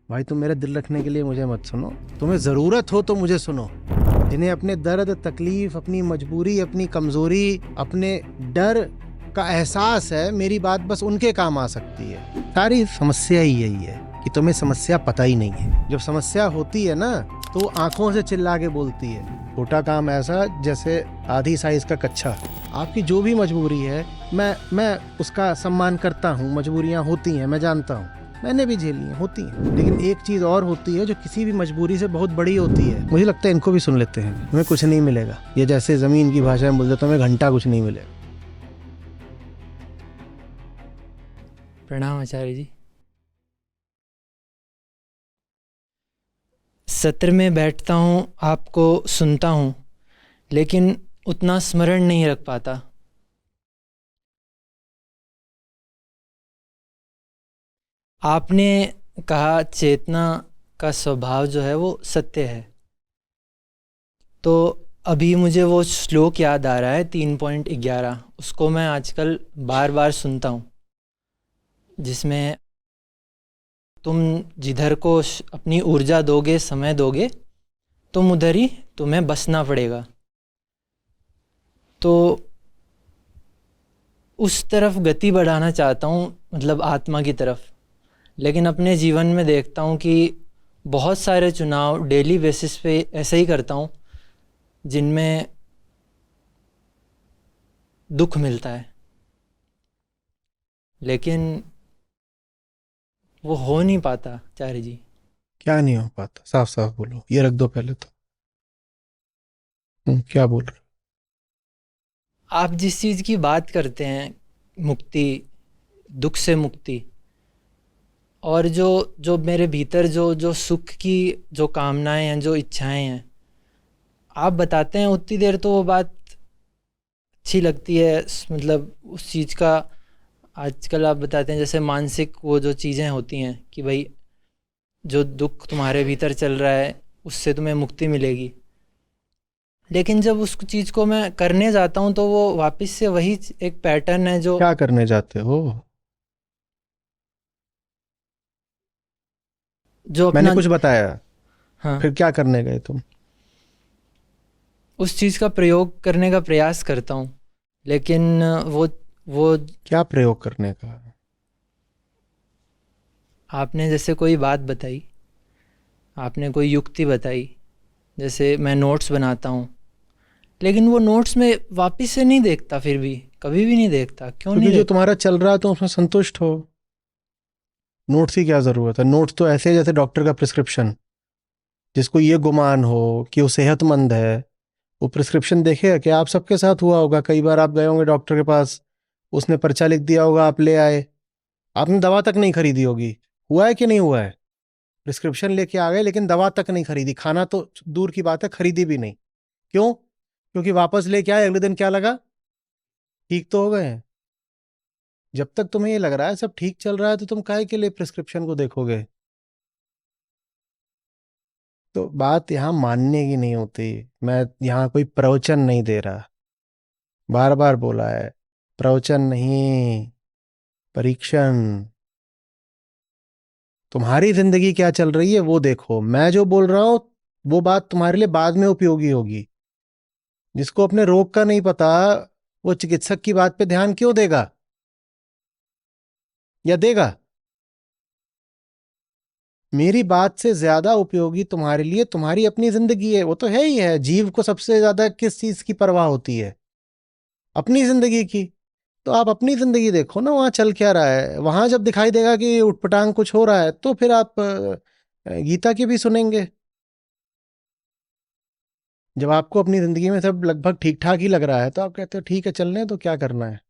भाई तुम मेरा दिल रखने के लिए मुझे मत सुनो, तुम्हें ज़रूरत हो तो मुझे सुनो। जिन्हें अपने दर्द, तकलीफ, अपनी मजबूरी, अपनी कमज़ोरी, अपने डर का एहसास है, मेरी बात बस उनके काम आ सकती है। सारी समस्या ही यही है कि तुम्हें समस्या पता ही नहीं है। जब समस्या होती है ना तो आंखों से चिल्ला के बोलती है। छोटा काम ऐसा जैसे आधी साइज का कच्चा। आपकी जो भी मजबूरी है मैं उसका सम्मान करता हूँ। मजबूरियाँ होती हैं, मैं जानता हूँ, मैंने भी झेली हैं, होती हैं। लेकिन एक चीज़ और होती है जो किसी भी मजबूरी से बहुत बड़ी होती है। मुझे लगता है इनको भी सुन लेते हैं। तुम्हें कुछ नहीं मिलेगा, ये जैसे ज़मीन की भाषा में बोलते तुम्हें घंटा कुछ नहीं मिलेगा। प्रणाम आचार्य जी। सत्र में बैठता हूँ, आपको सुनता हूँ, लेकिन उतना स्मरण नहीं रख पाता। आपने कहा चेतना का स्वभाव जो है वो सत्य है, तो अभी मुझे वो श्लोक याद आ रहा है 3.11, उसको मैं आजकल बार बार सुनता हूँ, जिसमें तुम जिधर को अपनी ऊर्जा दोगे, समय दोगे, तुम उधर ही तुम्हें बसना पड़ेगा। तो उस तरफ गति बढ़ाना चाहता हूँ, मतलब आत्मा की तरफ। लेकिन अपने जीवन में देखता हूँ कि बहुत सारे चुनाव डेली बेसिस पे ऐसे ही करता हूँ जिनमें दुख मिलता है, लेकिन वो हो नहीं पाता आचार्य जी। क्या नहीं हो पाता? साफ साफ बोलो, ये रख दो पहले तो। क्या बोल रहे आप जिस चीज़ की बात करते हैं, मुक्ति, दुख से मुक्ति, और जो जो मेरे भीतर जो जो सुख की जो कामनाएं हैं, जो इच्छाएं हैं, आप बताते हैं उतनी देर तो वो बात अच्छी लगती है। मतलब उस चीज़ का आजकल आप बताते हैं जैसे मानसिक वो जो चीज़ें होती हैं कि भाई जो दुख तुम्हारे भीतर चल रहा है उससे तुम्हें मुक्ति मिलेगी। लेकिन जब उस चीज़ को मैं करने जाता हूँ तो वो वापस से वही एक पैटर्न है जो क्या करने जाते हो? जो मैंने अपना। कुछ बताया? हाँ, फिर क्या करने गए तुम? उस चीज़ का प्रयोग करने का प्रयास करता हूँ, लेकिन वो क्या प्रयोग करने का? आपने जैसे कोई बात बताई, आपने कोई युक्ति बताई, जैसे मैं नोट्स बनाता हूँ, लेकिन वो नोट्स में वापस से नहीं देखता, फिर भी कभी भी नहीं देखता। क्यों नहीं क्योंकि जो देखता? तुम्हारा चल रहा है तुम उसमें संतुष्ट हो। नोट्स की क्या जरूरत है? नोट्स तो ऐसे है जैसे डॉक्टर का प्रिस्क्रिप्शन। जिसको ये गुमान हो कि वो सेहतमंद है, वो प्रिस्क्रिप्शन देखेगा। कि आप सबके साथ हुआ होगा, कई बार आप गए होंगे डॉक्टर के पास, उसने पर्चा लिख दिया होगा, आप ले आए, आपने दवा तक नहीं खरीदी होगी। हुआ है कि नहीं हुआ है? प्रिस्क्रिप्शन लेके आ गए लेकिन दवा तक नहीं खरीदी, खाना तो दूर की बात है, खरीदी भी नहीं। क्यों? क्योंकि वापस लेके आए, अगले दिन क्या लगा? ठीक तो हो गए हैं। जब तक तुम्हें ये लग रहा है सब ठीक चल रहा है तो तुम काहे के लिए प्रिस्क्रिप्शन को देखोगे? तो बात यहाँ मानने की नहीं होती। मैं यहाँ कोई प्रवचन नहीं दे रहा, बार बार बोला है, प्रवचन नहीं, परीक्षण। तुम्हारी जिंदगी क्या चल रही है वो देखो। मैं जो बोल रहा हूं वो बात तुम्हारे लिए बाद में उपयोगी होगी। जिसको अपने रोग का नहीं पता, वो चिकित्सक की बात पे ध्यान क्यों देगा? या देगा? मेरी बात से ज्यादा उपयोगी तुम्हारे लिए तुम्हारी अपनी जिंदगी है। वो तो है ही है, जीव को सबसे ज्यादा किस चीज की परवाह होती है? अपनी जिंदगी की। तो आप अपनी जिंदगी देखो ना, वहां चल क्या रहा है। वहां जब दिखाई देगा कि उटपटांग कुछ हो रहा है तो फिर आप गीता की भी सुनेंगे। जब आपको अपनी जिंदगी में सब लगभग ठीक ठाक ही लग रहा है तो आप कहते हो ठीक है, चलने तो क्या करना है।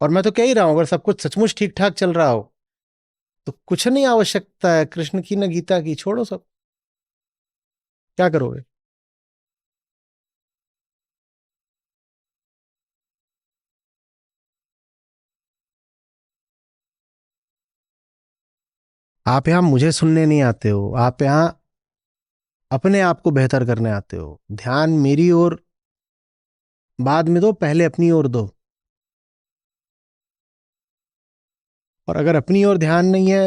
और मैं तो कह ही रहा हूं, अगर सब कुछ सचमुच ठीक ठाक चल रहा हो तो कुछ नहीं आवश्यकता है कृष्ण की न गीता की, छोड़ो सब। क्या करोगे? आप यहां मुझे सुनने नहीं आते हो, आप यहां अपने आप को बेहतर करने आते हो। ध्यान मेरी ओर बाद में दो, पहले अपनी ओर दो। और अगर अपनी ओर ध्यान नहीं है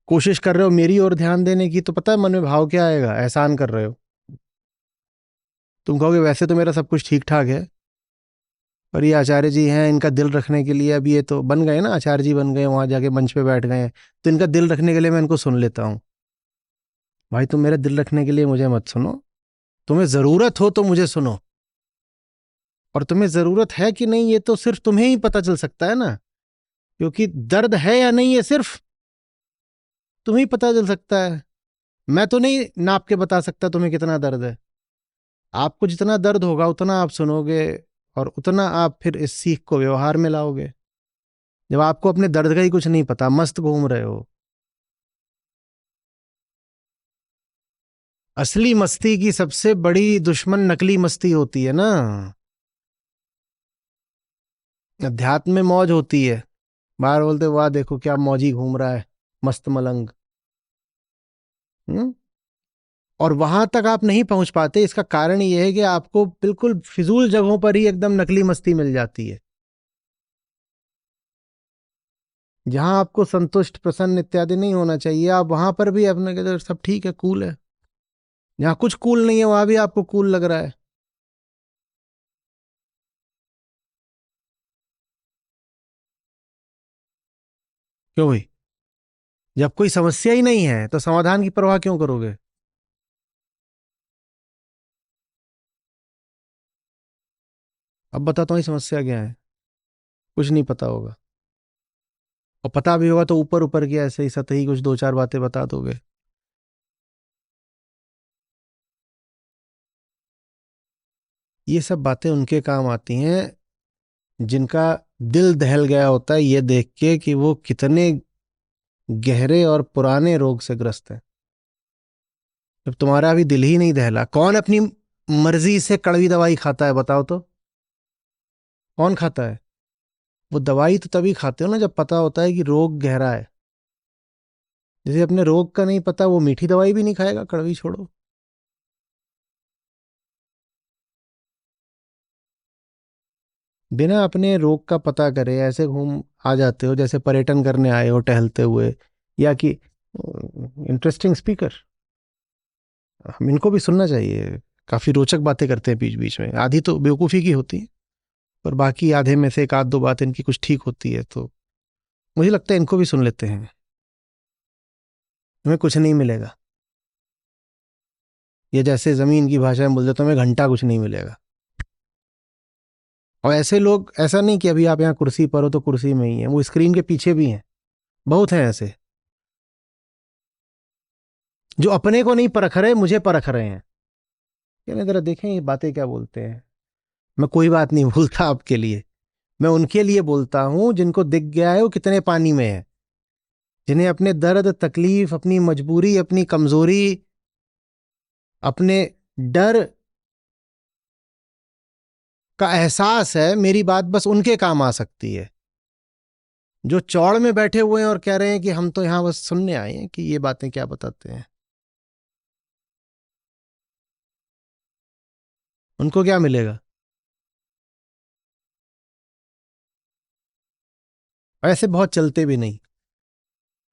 कोशिश कर रहे हो मेरी ओर ध्यान देने की, तो पता है मन में भाव क्या आएगा? एहसान कर रहे हो। तुम कहोगे वैसे तो मेरा सब कुछ ठीक ठाक है, पर ये आचार्य जी हैं, इनका दिल रखने के लिए, अब ये तो बन गए ना, आचार्य जी बन गए, वहां जाके मंच पे बैठ गए हैं, तो इनका दिल रखने के लिए मैं इनको सुन लेता हूँ। भाई तुम मेरा दिल रखने के लिए मुझे मत सुनो, तुम्हें जरूरत हो तो मुझे सुनो। और तुम्हें जरूरत है कि नहीं ये तो सिर्फ तुम्हें ही पता चल सकता है ना, क्योंकि दर्द है या नहीं ये सिर्फ तुम्हें ही पता चल सकता है। मैं तो नहीं नाप के बता सकता तुम्हें कितना दर्द है। आपको जितना दर्द होगा उतना आप सुनोगे, और उतना आप फिर इस सीख को व्यवहार में लाओगे। जब आपको अपने दर्द का ही कुछ नहीं पता, मस्त घूम रहे हो। असली मस्ती की सबसे बड़ी दुश्मन नकली मस्ती होती है ना। अध्यात्म में मौज होती है, बाहर बोलते वाह देखो क्या मौजी घूम रहा है, मस्त मलंग। हम्म। और वहां तक आप नहीं पहुंच पाते, इसका कारण यह है कि आपको बिल्कुल फिजूल जगहों पर ही एकदम नकली मस्ती मिल जाती है। जहां आपको संतुष्ट प्रसन्न इत्यादि नहीं होना चाहिए, आप वहां पर भी अपने कहते सब ठीक है, कूल है। जहां कुछ कूल नहीं है वहां भी आपको कूल लग रहा है। क्यों भाई? जब कोई समस्या ही नहीं है तो समाधान की परवाह क्यों करोगे? अब बताता हूँ ये समस्या क्या है। कुछ नहीं पता होगा, और पता भी होगा तो ऊपर ऊपर की ऐसे ही सतही कुछ दो चार बातें बता दोगे। ये सब बातें उनके काम आती हैं जिनका दिल दहल गया होता है ये देख के कि वो कितने गहरे और पुराने रोग से ग्रस्त है। जब तुम्हारा अभी दिल ही नहीं दहला, कौन अपनी मर्जी से कड़वी दवाई खाता है बताओ तो? कौन खाता है? वो दवाई तो तभी खाते हो ना जब पता होता है कि रोग गहरा है। जैसे अपने रोग का नहीं पता, वो मीठी दवाई भी नहीं खाएगा, कड़वी छोड़ो। बिना अपने रोग का पता करे ऐसे घूम आ जाते हो जैसे पर्यटन करने आए हो टहलते हुए, या कि इंटरेस्टिंग स्पीकर। हम इनको भी सुनना चाहिए, काफी रोचक बातें करते हैं बीच बीच में, आधी तो बेवकूफ़ी की होती है, पर बाकी आधे में से एक आध दो बात इनकी कुछ ठीक होती है, तो मुझे लगता है इनको भी सुन लेते हैं। तुम्हें कुछ नहीं मिलेगा, ये जैसे जमीन की भाषा में बोलते तुम्हें घंटा कुछ नहीं मिलेगा। और ऐसे लोग, ऐसा नहीं कि अभी आप यहाँ कुर्सी पर हो तो कुर्सी में ही है, वो स्क्रीन के पीछे भी हैं, बहुत हैं ऐसे, जो अपने को नहीं परख रहे, मुझे परख रहे हैं। कहने जरा देखें ये बातें क्या बोलते हैं। मैं कोई बात नहीं बोलता आपके लिए, मैं उनके लिए बोलता हूं जिनको दिख गया है वो कितने पानी में है, जिन्हें अपने दर्द तकलीफ, अपनी मजबूरी, अपनी कमजोरी, अपने डर का एहसास है। मेरी बात बस उनके काम आ सकती है जो चौड़ में बैठे हुए हैं और कह रहे हैं कि हम तो यहां बस सुनने आए हैं कि ये बातें क्या बताते हैं। उनको क्या मिलेगा? ऐसे बहुत चलते भी नहीं,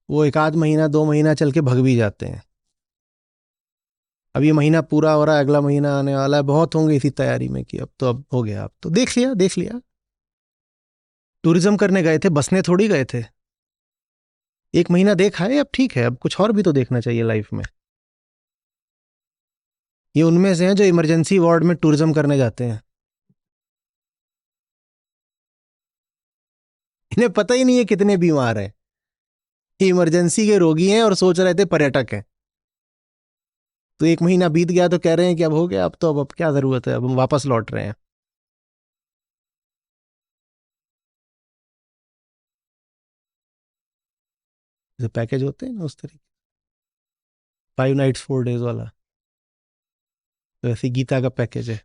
वो एक आध महीना दो महीना चल के भग भी जाते हैं। अब ये महीना पूरा हो रहा है, अगला महीना आने वाला है, बहुत होंगे इसी तैयारी में कि अब तो अब हो गया, अब तो देख लिया देख लिया। टूरिज्म करने गए थे, बसने थोड़ी गए थे। एक महीना देखा है, अब ठीक है, अब कुछ और भी तो देखना चाहिए लाइफ में। ये उनमें से हैं जो इमरजेंसी वार्ड में टूरिज्म करने जाते हैं। इन्हें पता ही नहीं है कितने बीमार हैं, ये इमरजेंसी के रोगी हैं और सोच रहे थे पर्यटक हैं। तो एक महीना बीत गया तो कह रहे हैं कि अब हो गया, अब तो अब क्या जरूरत है, अब हम वापस लौट रहे हैं। जैसे पैकेज होते हैं ना उस तरीके, 5 नाइट्स 4 डेज वाला, तो वैसे गीता का पैकेज है।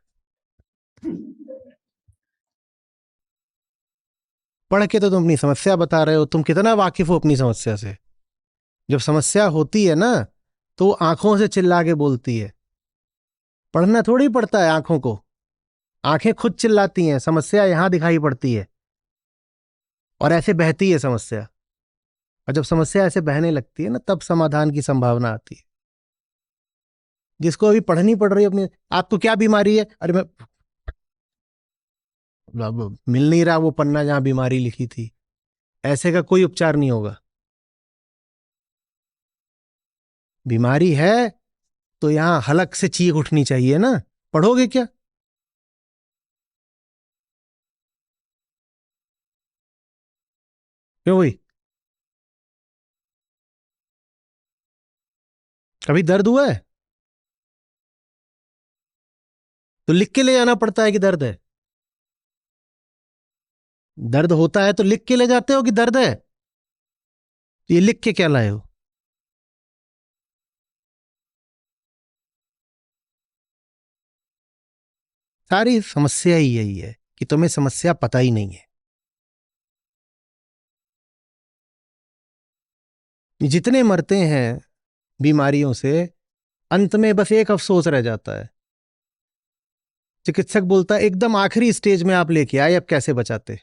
पढ़ के तो तुम अपनी समस्या बता रहे हो, तुम कितना वाकिफ हो अपनी समस्या से? जब समस्या होती है ना तो वो आंखों से चिल्ला के बोलती है। पढ़ना थोड़ी पड़ता है आंखों को, आंखें खुद चिल्लाती हैं, समस्या यहां दिखाई पड़ती है और ऐसे बहती है समस्या। और जब समस्या ऐसे बहने लगती है ना, तब समाधान की संभावना आती है। जिसको अभी पढ़नी पड़ रही है अपनी, आपको क्या बीमारी है, अरे मैं अब मिल नहीं रहा वो पन्ना जहां बीमारी लिखी थी, ऐसे का कोई उपचार नहीं होगा। बीमारी है तो यहां हलक से चीख उठनी चाहिए ना, पढ़ोगे क्या? क्यों भाई, कभी दर्द हुआ है तो लिख के ले जाना पड़ता है कि दर्द है? दर्द होता है तो लिख के ले जाते हो कि दर्द है? तो ये लिख के क्या लाए हो? सारी समस्या ही यही है कि तुम्हें समस्या पता ही नहीं है। जितने मरते हैं बीमारियों से, अंत में बस एक अफसोस रह जाता है। चिकित्सक बोलता है एकदम आखिरी स्टेज में आप लेके आए, अब कैसे बचाते?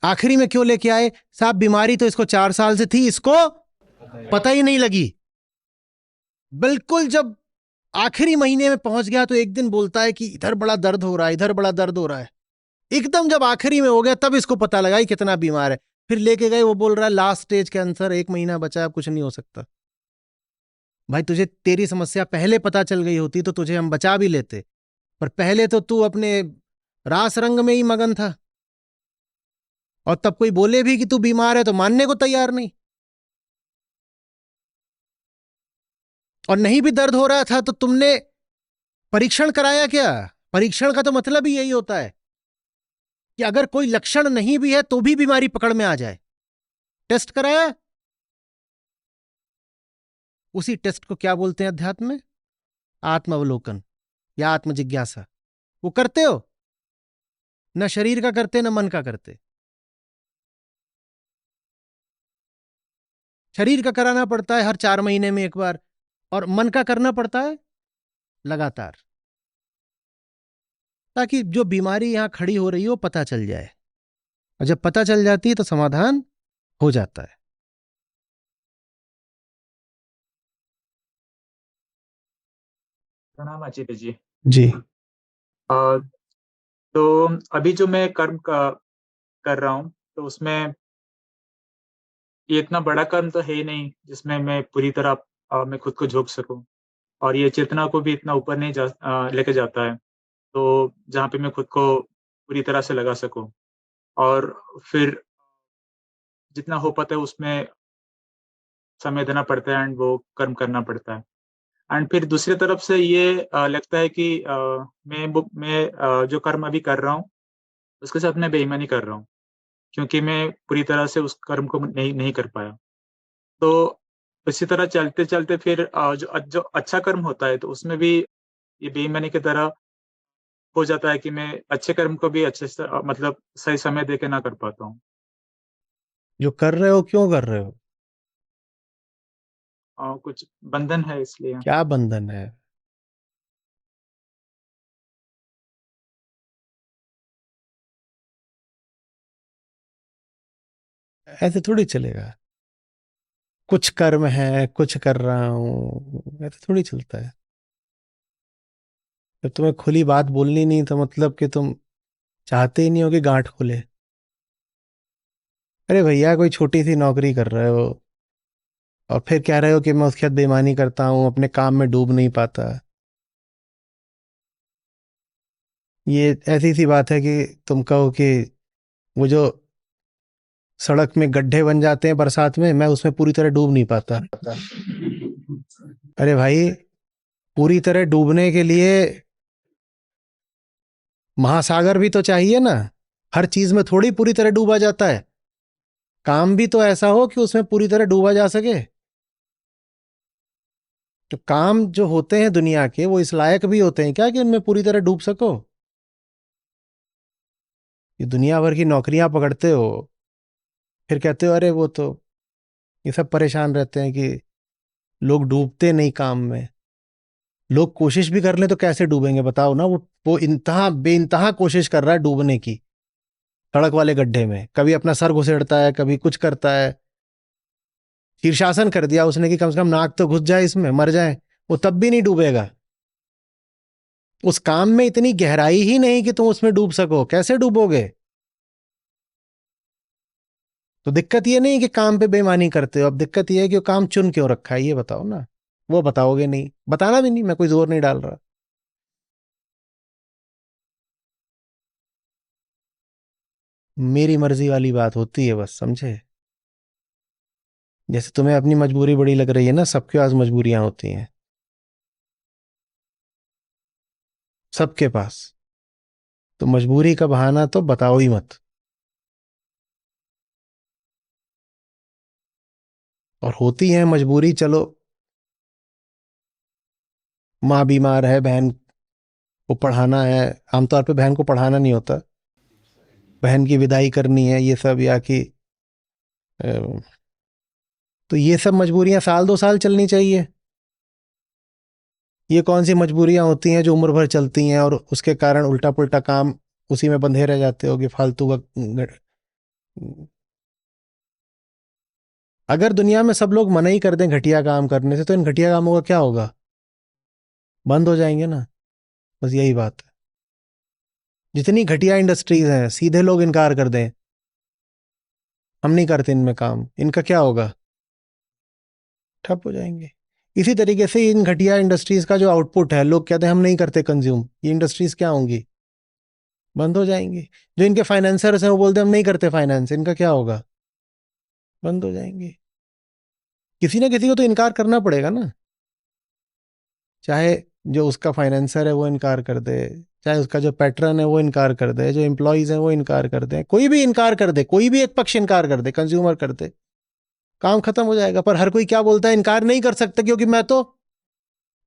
आखिरी में क्यों लेके आए साहब? बीमारी तो इसको 4 साल से थी, इसको पता ही नहीं लगी। बिल्कुल जब आखिरी महीने में पहुंच गया तो एक दिन बोलता है कि इधर बड़ा दर्द हो रहा है, इधर बड़ा दर्द हो रहा है। एकदम जब आखिरी में हो गया तब इसको पता लगा कि कितना बीमार है। फिर लेके गए, वो बोल रहा है लास्ट स्टेज कैंसर, 1 महीना बचा है, अब कुछ नहीं हो सकता। भाई तुझे तेरी समस्या पहले पता चल गई होती तो तुझे हम बचा भी लेते, पर पहले तो तू अपने रास रंग में ही मगन था, और तब कोई बोले भी कि तू बीमार है तो मानने को तैयार नहीं। और नहीं भी दर्द हो रहा था तो तुमने परीक्षण कराया क्या? परीक्षण का तो मतलब ही यही होता है कि अगर कोई लक्षण नहीं भी है तो भी बीमारी पकड़ में आ जाए। टेस्ट कराया? उसी टेस्ट को क्या बोलते हैं अध्यात्म में? आत्मावलोकन या आत्मजिज्ञासा। वो करते हो? न शरीर का करते न मन का करते। शरीर का कराना पड़ता है हर 4 महीने में एक बार, और मन का करना पड़ता है लगातार, ताकि जो बीमारी यहां खड़ी हो रही हो पता चल जाए। और जब पता चल जाती है तो समाधान हो जाता है। प्रणाम आचार्य जी। जी। अ, तो अभी जो मैं कर्म कर रहा हूँ, तो उसमें ये इतना बड़ा कर्म तो है ही नहीं जिसमें मैं पूरी तरह मैं खुद को झोंक सकूं, और ये चेतना को भी इतना ऊपर नहीं लेके जाता है, तो जहाँ पे मैं खुद को पूरी तरह से लगा सकूं, और फिर जितना हो पाता है उसमें समय देना पड़ता है एंड वो कर्म करना पड़ता है। एंड फिर दूसरी तरफ से ये लगता है कि मैं जो कर्म अभी कर रहा हूँ उसके साथ मैं बेईमानी कर रहा हूँ, क्योंकि मैं पूरी तरह से उस कर्म को नहीं नहीं कर पाया। तो इसी तरह चलते-चलते फिर जो अच्छा कर्म होता है तो उसमें भी ये बेईमानी की तरह हो जाता है कि मैं अच्छे कर्म को भी अच्छे से मतलब सही समय देके ना कर पाता हूँ। जो कर रहे हो क्यों कर रहे हो? कुछ बंधन है इसलिए। क्या बंधन है? ऐसे थोड़ी चलेगा। कुछ कर्म है, कुछ कर रहा हूं, ऐसे थोड़ी चलता है। जब तुम्हें खुली बात बोलनी नहीं तो मतलब कि तुम चाहते ही नहीं हो कि गांठ खुले। अरे भैया कोई छोटी सी नौकरी कर रहे हो और फिर कह रहे हो कि मैं उसके साथ बेईमानी करता हूं, अपने काम में डूब नहीं पाता। ये ऐसी सी बात है कि तुम कहो कि वो जो सड़क में गड्ढे बन जाते हैं बरसात में, मैं उसमें पूरी तरह डूब नहीं पाता। अरे भाई, पूरी तरह डूबने के लिए महासागर भी तो चाहिए ना। हर चीज में थोड़ी पूरी तरह डूबा जाता है। काम भी तो ऐसा हो कि उसमें पूरी तरह डूबा जा सके। तो काम जो होते हैं दुनिया के, वो इस लायक भी होते हैं क्या कि उनमें पूरी तरह डूब सको? ये दुनिया भर की नौकरियां पकड़ते हो, फिर कहते हो अरे वो तो, ये सब परेशान रहते हैं कि लोग डूबते नहीं काम में। लोग कोशिश भी कर लें तो कैसे डूबेंगे बताओ ना? वो इंतहा बेइंतहा कोशिश कर रहा है डूबने की, सड़क वाले गड्ढे में, कभी अपना सर घुसेड़ता है, कभी कुछ करता है। शीर्षासन कर दिया उसने कि कम से कम नाक तो घुस जाए इसमें, मर जाए, वो तब भी नहीं डूबेगा। उस काम में इतनी गहराई ही नहीं कि तुम उसमें डूब सको, कैसे डूबोगे? तो दिक्कत ये नहीं कि काम पे बेईमानी करते हो, अब दिक्कत ये है कि वो काम चुन क्यों रखा है, ये बताओ ना। वो बताओगे नहीं, बताना भी नहीं, मैं कोई जोर नहीं डाल रहा। मेरी मर्जी वाली बात होती है बस, समझे? जैसे तुम्हें अपनी मजबूरी बड़ी लग रही है ना, सबके पास मजबूरियां होती हैं, सबके पास। तो मजबूरी का बहाना तो बताओ ही मत। और होती है मजबूरी, चलो माँ बीमार है, बहन को पढ़ाना है। आमतौर पे बहन को पढ़ाना नहीं होता, बहन की विदाई करनी है, ये सब, या कि तो ये सब मजबूरियां साल 2 साल चलनी चाहिए। ये कौन सी मजबूरियां होती हैं जो उम्र भर चलती हैं और उसके कारण उल्टा पुल्टा काम उसी में बंधे रह जाते हो कि फालतू का। अगर दुनिया में सब लोग मना ही कर दें घटिया काम करने से, तो इन घटिया कामों का क्या होगा? बंद हो जाएंगे ना, बस यही बात है। जितनी घटिया इंडस्ट्रीज हैं, सीधे लोग इनकार कर दें, हम नहीं करते इनमें काम, इनका क्या होगा? ठप हो जाएंगे। इसी तरीके से इन घटिया इंडस्ट्रीज का जो आउटपुट है, लोग कहते हैं हम नहीं करते कंज्यूम, ये इंडस्ट्रीज क्या होंगी? बंद हो जाएंगी। जो इनके फाइनेंसर्स हैं वो बोलते हैं हम नहीं करते फाइनेंस, इनका क्या होगा? बंद हो जाएंगे। किसी ना किसी को तो इनकार करना पड़ेगा ना। चाहे जो उसका फाइनेंसर है वो इनकार कर दे, चाहे उसका जो पैटर्न है वो इनकार कर दे, जो एम्प्लॉयज हैं वो इनकार कर दे, कोई भी इनकार कर दे, कोई भी एक पक्ष इनकार कर दे, कंज्यूमर कर दे, काम खत्म हो जाएगा। पर हर कोई क्या बोलता है, इनकार नहीं कर सकता क्योंकि मैं तो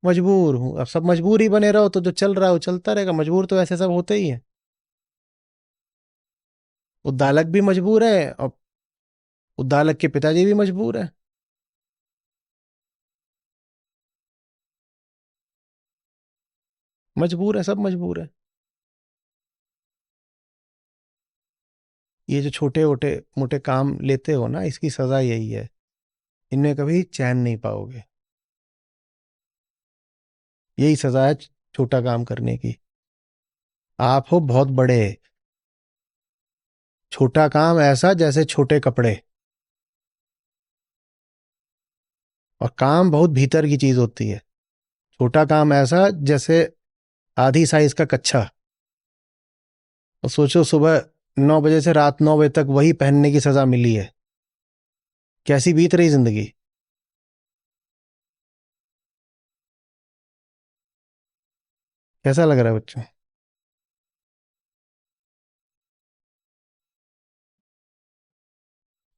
मजबूर हूं। अब सब मजबूर ही बने रहो तो जो चल रहा है वो चलता रहेगा। मजबूर तो ऐसे सब होते ही है। उद्दालक भी मजबूर है और उद्दालक के पिताजी भी मजबूर है। मजबूर है, सब मजबूर है। ये जो छोटे मोटे मोटे काम लेते हो ना, इसकी सजा यही है, इनमें कभी चैन नहीं पाओगे। यही सजा है छोटा काम करने की। आप हो बहुत बड़े। छोटा काम ऐसा जैसे छोटे कपड़े, और काम बहुत भीतर की चीज होती है। छोटा काम ऐसा जैसे आधी साइज का कच्छा। और सोचो सुबह 9 बजे से रात 9 बजे तक वही पहनने की सजा मिली है, कैसी बीत रही जिंदगी। कैसा लग रहा है बच्चों?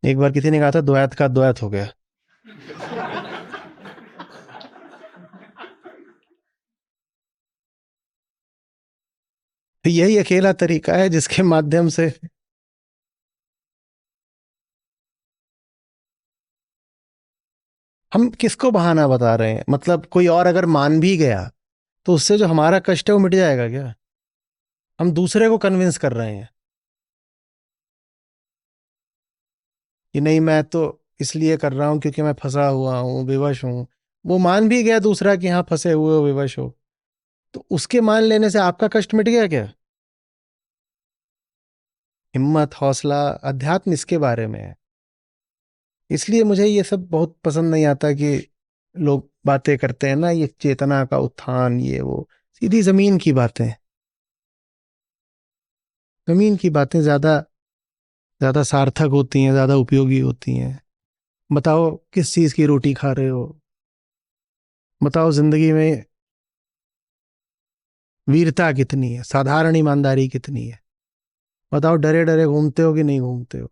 एक बार किसी ने कहा था द्वैत का द्वैत हो गया। तो यही अकेला तरीका है जिसके माध्यम से हम किसको बहाना बता रहे हैं। मतलब कोई और अगर मान भी गया तो उससे जो हमारा कष्ट है वो मिट जाएगा क्या? हम दूसरे को कन्विंस कर रहे हैं कि नहीं मैं तो इसलिए कर रहा हूं क्योंकि मैं फंसा हुआ हूं, विवश हूं। वो मान भी गया दूसरा कि हाँ फंसे हुए हो, विवश हो, तो उसके मान लेने से आपका कष्ट मिट गया क्या? हिम्मत, हौसला, अध्यात्म इसके बारे में है। इसलिए मुझे ये सब बहुत पसंद नहीं आता कि लोग बातें करते हैं ना, ये चेतना का उत्थान, ये वो, सीधी जमीन की बातें। जमीन की बातें ज्यादा ज्यादा सार्थक होती हैं, ज्यादा उपयोगी होती हैं। बताओ किस चीज की रोटी खा रहे हो? बताओ जिंदगी में वीरता कितनी है, साधारण ईमानदारी कितनी है? बताओ डरे डरे घूमते हो कि नहीं घूमते हो?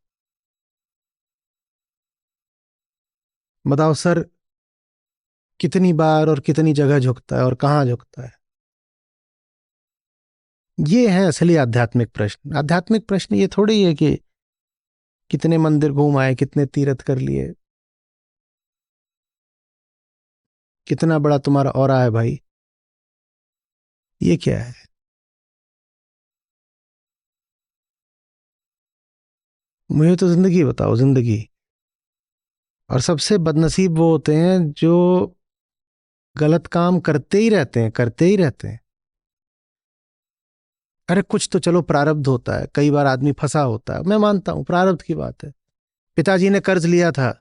बताओ सर कितनी बार और कितनी जगह झुकता है और कहाँ झुकता है? ये है असली आध्यात्मिक प्रश्न। आध्यात्मिक प्रश्न ये थोड़ी है कि कितने मंदिर घूम आए, कितने तीर्थ कर लिए, कितना बड़ा तुम्हारा ऑरा है भाई। ये क्या है? मुझे तो जिंदगी बताओ, जिंदगी। और सबसे बदनसीब वो होते हैं जो गलत काम करते ही रहते हैं, करते ही रहते हैं। अरे कुछ तो चलो प्रारब्ध होता है, कई बार आदमी फंसा होता है, मैं मानता हूं प्रारब्ध की बात है। पिताजी ने कर्ज लिया था,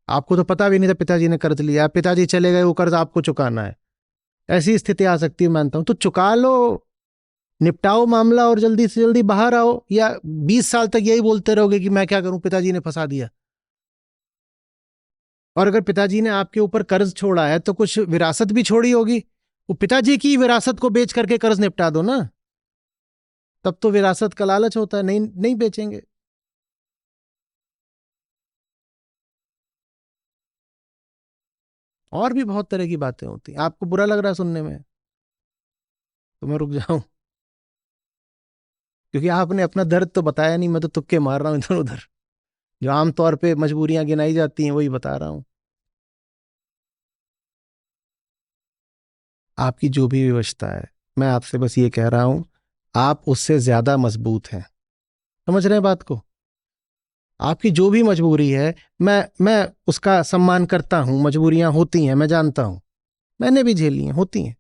आपको तो पता भी नहीं था पिताजी ने कर्ज लिया, पिताजी चले गए, वो कर्ज आपको चुकाना है, ऐसी स्थिति आ सकती है, मानता हूं। तो चुका लो, निपटाओ मामला और जल्दी से जल्दी बाहर आओ। या 20 साल तक यही बोलते रहोगे कि मैं क्या करूं, पिताजी ने फंसा दिया। और अगर पिताजी ने आपके ऊपर कर्ज छोड़ा है तो कुछ विरासत भी छोड़ी होगी, वो पिताजी की विरासत को बेच करके कर्ज निपटा दो ना। तब तो विरासत का लालच होता है, नहीं नहीं बेचेंगे। और भी बहुत तरह की बातें होती हैं। आपको बुरा लग रहा है सुनने में तो मैं रुक जाऊं, क्योंकि आपने अपना दर्द तो बताया नहीं, मैं तो तुक्के मार रहा हूं इधर उधर। जो आमतौर पे मजबूरियां गिनाई जाती हैं वही बता रहा हूं। आपकी जो भी विवशता है, मैं आपसे बस ये कह रहा हूं, आप उससे ज्यादा मजबूत हैं। समझ रहे हैं बात को? आपकी जो भी मजबूरी है, मैं उसका सम्मान करता हूं। मजबूरियां होती हैं, मैं जानता हूं, मैंने भी झेली हैं, होती हैं।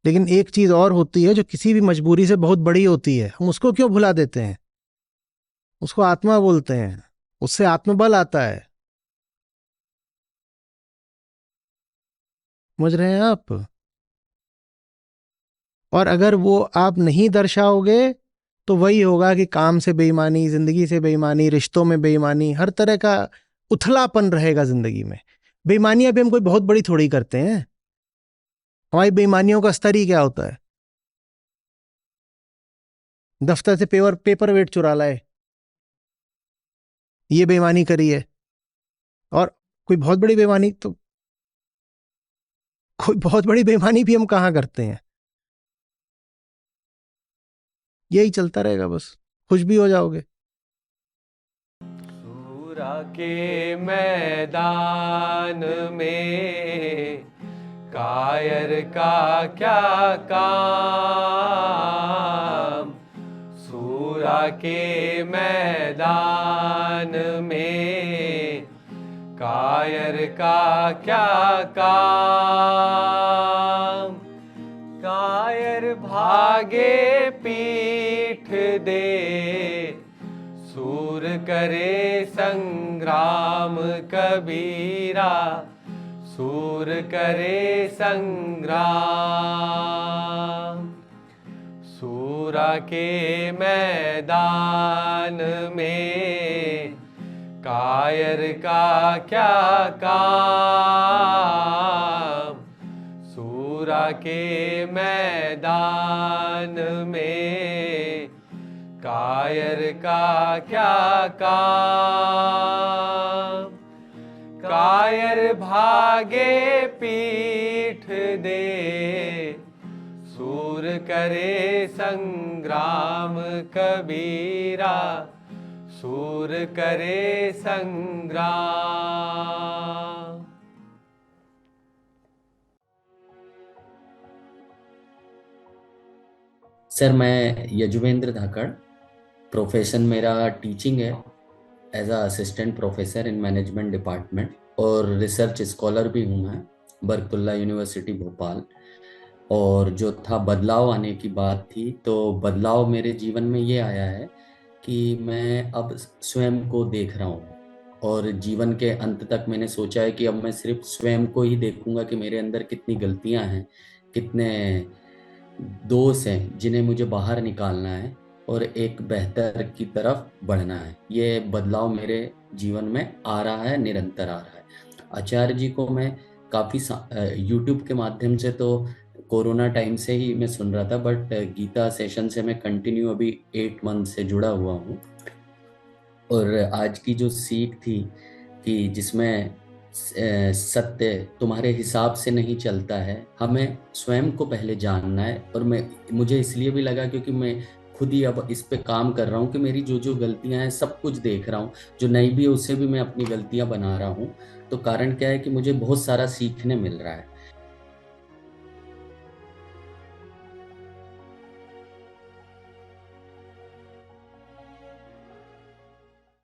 लेकिन एक चीज और होती है जो किसी भी मजबूरी से बहुत बड़ी होती है, हम उसको क्यों भुला देते हैं? उसको आत्मा बोलते हैं, उससे आत्मबल आता है। समझ रहे हैं आप? और अगर वो आप नहीं दर्शाओगे तो वही होगा कि काम से बेईमानी, जिंदगी से बेईमानी, रिश्तों में बेईमानी, हर तरह का उथलापन रहेगा जिंदगी में। बेईमानियां भी हम कोई बहुत बड़ी थोड़ी करते हैं। हमारी बेईमानियों का स्तर ही क्या होता है? दफ्तर से पेपर पेपर वेट चुरा लाए, ये बेईमानी करी है। और कोई बहुत बड़ी बेईमानी तो, कोई बहुत बड़ी बेईमानी भी हम कहाँ करते हैं? यही चलता रहेगा, बस खुश भी हो जाओगे। सूरा के मैदान में कायर का क्या काम, सूरा के मैदान में कायर का क्या काम, कायर भागे पीठ दे, सूर करे संग्राम कबीरा, सूर करे संग्राम। सूरा के मैदान में कायर का क्या काम, सूरा के मैदान में कायर का क्या काम, कायर भागे पीठ दे, सूर करे संग्राम कबीरा, सूर करे संग्राम। सर, मैं यजुवेंद्र धाकड़, प्रोफेशन मेरा टीचिंग है, as a assistant professor in management department, और रिसर्च स्कॉलर भी हूँ मैं, बरकतुल्लाह यूनिवर्सिटी भोपाल। और जो था बदलाव आने की बात थी, तो बदलाव मेरे जीवन में ये आया है कि मैं अब स्वयं को देख रहा हूँ, और जीवन के अंत तक मैंने सोचा है कि अब मैं सिर्फ स्वयं को ही देखूंगा कि मेरे अंदर कितनी गलतियाँ हैं, कितने दोष हैं जिन्हें मुझे बाहर निकालना है और एक बेहतर की तरफ बढ़ना है। ये बदलाव मेरे जीवन में आ रहा है, निरंतर आ रहा है। आचार्य जी को मैं काफ़ी यूट्यूब के माध्यम से तो कोरोना टाइम से ही मैं सुन रहा था, बट गीता सेशन से मैं कंटिन्यू अभी 8 मंथ से जुड़ा हुआ हूँ। और आज की जो सीख थी कि जिसमें सत्य तुम्हारे हिसाब से नहीं चलता है, हमें स्वयं को पहले जानना है। और मुझे इसलिए भी लगा क्योंकि मैं खुद ही अब इस पे काम कर रहा हूँ कि मेरी जो जो गलतियाँ हैं सब कुछ देख रहा हूँ, जो नहीं भी उससे भी मैं अपनी गलतियाँ बना रहा हूँ। तो कारण क्या है कि मुझे बहुत सारा सीखने मिल रहा है।